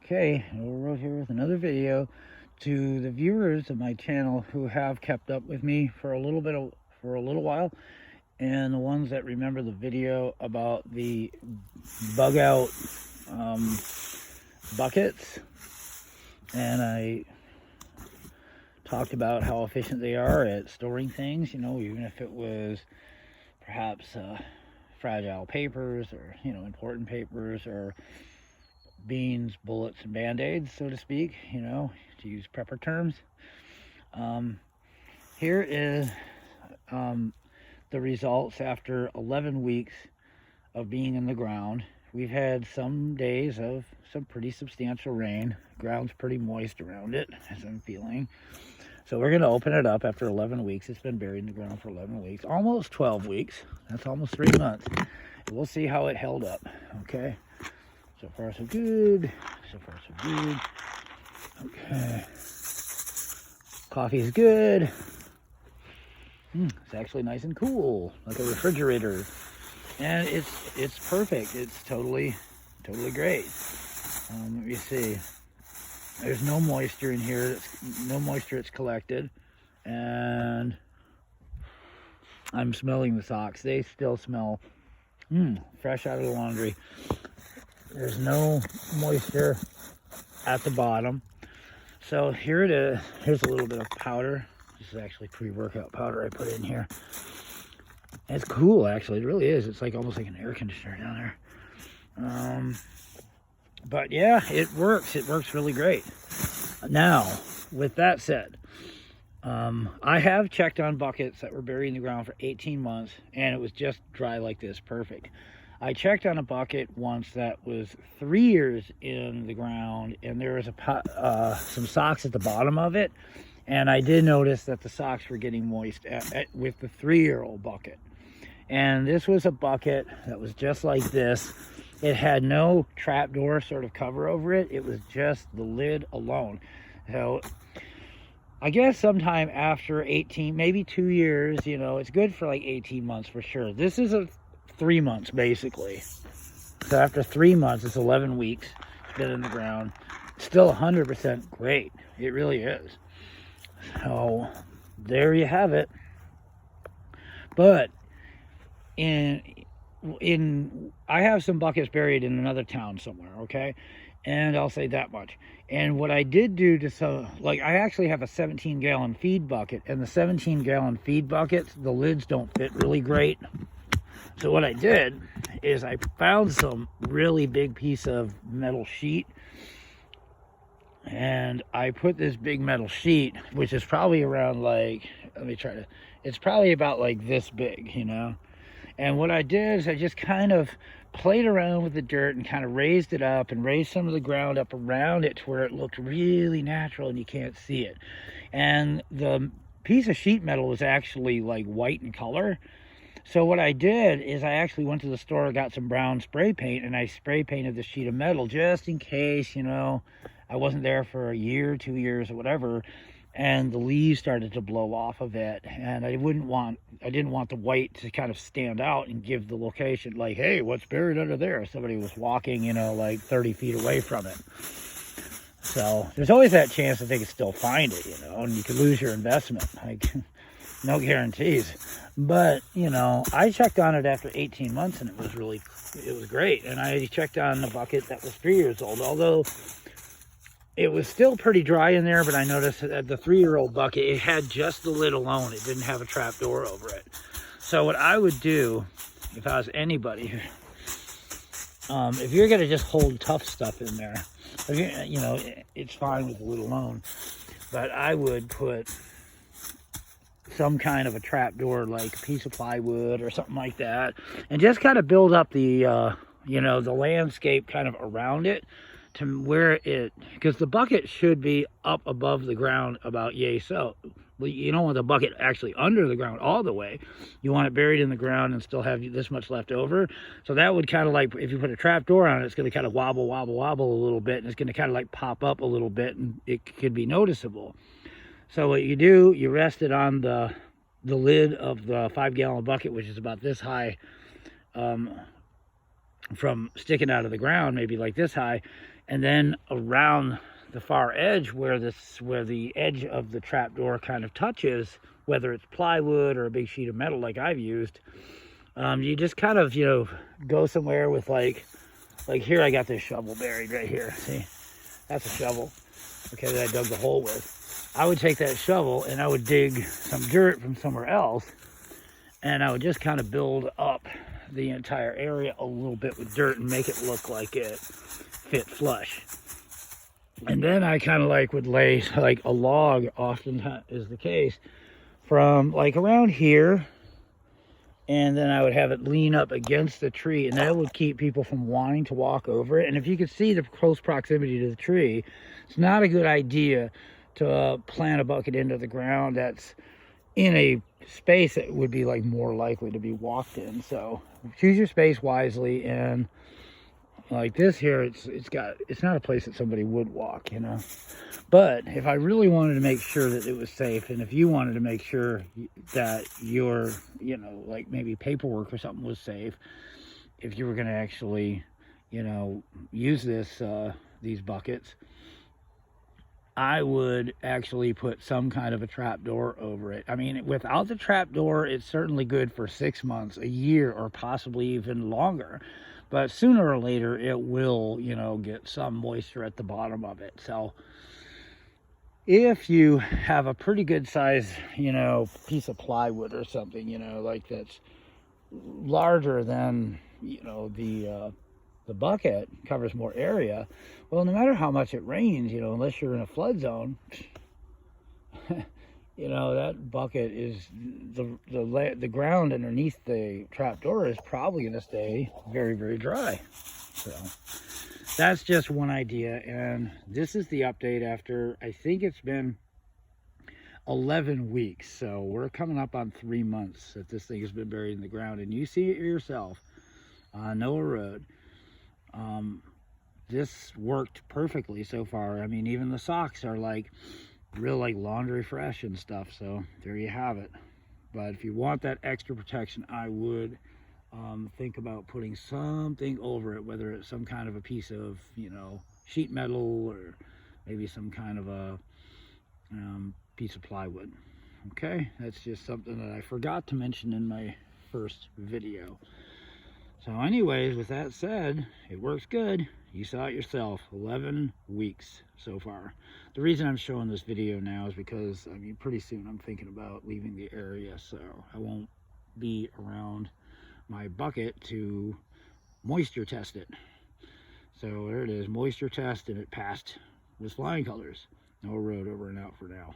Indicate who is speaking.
Speaker 1: Okay, we're here with another video. To the viewers of my channel who have kept up with me for a little while, and the ones that remember the video about the bug out buckets, and I talked about how efficient they are at storing things, even if it was perhaps fragile papers, or important papers, or beans, bullets, and band-aids, so to speak, to use prepper terms. Here is the results after 11 weeks of being in the ground. We've had some days of some pretty substantial rain. Ground's pretty moist around it, as I'm feeling. So we're going to open it up after 11 weeks. It's been buried in the ground for 11 weeks, almost 12 weeks. That's almost 3 months. We'll see how it held up, okay? So far, so good. So far, so good. Okay. Coffee is good. It's actually nice and cool, like a refrigerator. And it's perfect. It's totally great. Let me see. There's no moisture in here. No moisture that's collected. And I'm smelling the socks. They still smell fresh out of the laundry. There's no moisture at the bottom. So here it is. Here's a little bit of powder. This is actually pre-workout powder I put in here. It's cool, actually. It really is. It's like almost like an air conditioner down there. But yeah, it works. It works really great. Now, with that said, I have checked on buckets that were buried in the ground for 18 months, and it was just dry like this, perfect. I checked on a bucket once that was 3 years in the ground, and there was some socks at the bottom of it, and I did notice that the socks were getting moist with the 3-year-old bucket. And this was a bucket that was just like this. It had no trapdoor sort of cover over it. It was just the lid alone. So I guess sometime after 18, maybe 2 years, it's good for like 18 months for sure. This is 3 months basically. So after 3 months, it's 11 weeks. It's been in the ground. Still 100% great. It really is. So there you have it. But I have some buckets buried in another town somewhere, okay? And I'll say that much. And what I did do I actually have a 17-gallon feed bucket, and the 17-gallon feed buckets, the lids don't fit really great. So what I did is I found some really big piece of metal sheet, and I put this big metal sheet, which is probably around it's probably about like this big, And what I did is I just kind of played around with the dirt and kind of raised it up and raised some of the ground up around it to where it looked really natural and you can't see it. And the piece of sheet metal was actually like white in color. So what I did is I actually went to the store, got some brown spray paint, and I spray painted the sheet of metal just in case, I wasn't there for a year, 2 years, or whatever, and the leaves started to blow off of it, and I didn't want the white to kind of stand out and give the location, like, hey, what's buried under there? Somebody was walking, like 30 feet away from it. So there's always that chance that they could still find it, and you could lose your investment. Like, no guarantees. But, I checked on it after 18 months, and it was great. And I checked on the bucket that was 3 years old, although it was still pretty dry in there, but I noticed that the 3-year-old bucket, it had just the lid alone. It didn't have a trap door over it. So what I would do, if I was anybody, if you're going to just hold tough stuff in there, it's fine with the lid alone. But I would put some kind of a trap door, like a piece of plywood or something like that, and just kind of build up the, the landscape kind of around it, to where because the bucket should be up above the ground about yay so. You don't want the bucket actually under the ground all the way. You want it buried in the ground and still have this much left over. So that would kind of like, if you put a trap door on it, it's going to kind of wobble a little bit, and it's going to kind of like pop up a little bit, and it could be noticeable. So what you do, you rest it on the lid of the 5-gallon bucket, which is about this high, from sticking out of the ground, maybe like this high, And then around the far edge where the edge of the trapdoor kind of touches, whether it's plywood or a big sheet of metal like I've used, you just kind of, you know, go somewhere with like here I got this shovel buried right here. See, that's a shovel, okay, that I dug the hole with. I would take that shovel and I would dig some dirt from somewhere else, and I would just kind of build up the entire area a little bit with dirt and make it look like it fit flush. And then I kind of like would lay like a log, often is the case, from like around here, and then I would have it lean up against the tree, and that would keep people from wanting to walk over it. And if you could see the close proximity to the tree, it's not a good idea to plant a bucket into the ground that's in a space that would be like more likely to be walked in. So choose your space wisely. And like this here, it's not a place that somebody would walk, you know. But if I really wanted to make sure that it was safe, and if you wanted to make sure that your, you know, like maybe paperwork or something was safe, if you were going to actually, you know, use this these buckets, I would actually put some kind of a trap door over it. I mean, without the trap door, it's certainly good for 6 months, a year, or possibly even longer. But sooner or later, it will, you know, get some moisture at the bottom of it. So if you have a pretty good size, you know, piece of plywood or something, you know, like that's larger than, you know, the bucket, covers more area, well, no matter how much it rains, you know, unless you're in a flood zone, you know, that bucket is the ground underneath the trapdoor is probably going to stay very, very dry. So that's just one idea, and this is the update after, I think it's been 11 weeks. So we're coming up on 3 months that this thing has been buried in the ground, and you see it yourself on Noah Road. This worked perfectly so far. I mean, even the socks are like real like laundry fresh and stuff. So there you have it. But if you want that extra protection, I would think about putting something over it, whether it's some kind of a piece of, you know, sheet metal, or maybe some kind of a piece of plywood. Okay, that's just something that I forgot to mention in my first video. So anyways, with that said, it works good. You saw it yourself, 11 weeks so far. The reason I'm showing this video now is because, I mean, pretty soon I'm thinking about leaving the area, so I won't be around my bucket to moisture test it. So there it is, moisture test, and it passed with flying colors. Noah Road, over and out for now.